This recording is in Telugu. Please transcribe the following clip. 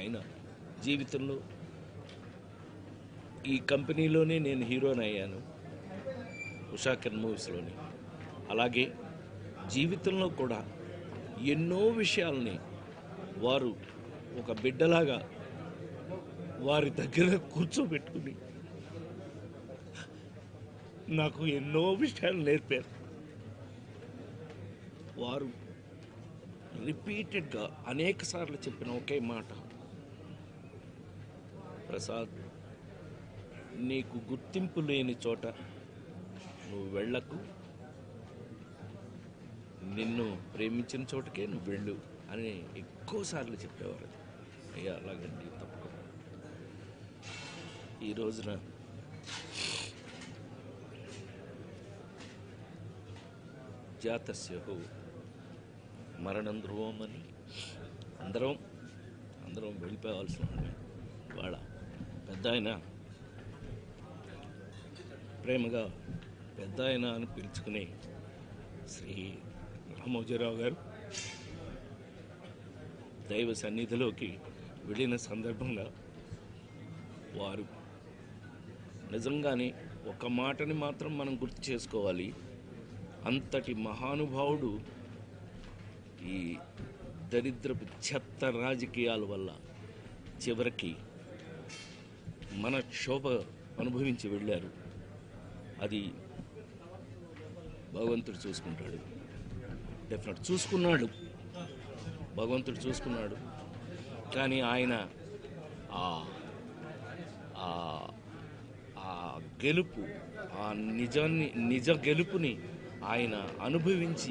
ఆయన జీవితంలో ఈ కంపెనీలోనే నేను హీరోని అయ్యాను, ఉషాకిరణ్ మూవీస్లోని. అలాగే జీవితంలో కూడా ఎన్నో విషయాల్ని వారు ఒక బిడ్డలాగా వారి దగ్గర కూర్చోబెట్టుకుని నాకు ఎన్నో విషయాలు నేర్పారు. వారు రిపీటెడ్గా అనేక సార్లు చెప్పిన ఒకే మాట, ప్రసాద్, నీకు గుర్తింపు లేని చోట నువ్వు వెళ్ళకు, నిన్ను ప్రేమించిన చోటకే నువ్వు వెళ్ళు అని ఎక్కువసార్లు చెప్పేవారు. అయ్యా అలాగండి, తప్పకుండా. ఈ రోజున జాతస్యహు మరణం ధ్రువం అని అందరం వెళ్ళిపోవాల్సి ఉంది. వాళ్ళ పెద్ద ఆయన ప్రేమగా పెద్ద ఆయన అని పిలుచుకునే శ్రీ రామోజీరావు గారు దైవ సన్నిధిలోకి వెళ్ళిన సందర్భంగా వారు నిజంగానే ఒక మాటని మాత్రం మనం గుర్తు చేసుకోవాలి. అంతటి మహానుభావుడు ఈ దరిద్రపు చెత్త రాజకీయాల వల్ల చివరికి మన క్షోభ అనుభవించి వెళ్ళారు. అది భగవంతుడు చూసుకుంటాడు, డెఫినెట్ చూసుకున్నాడు, భగవంతుడు చూసుకున్నాడు. కానీ ఆయన ఆ గెలుపు, ఆ నిజ గెలుపుని ఆయన అనుభవించి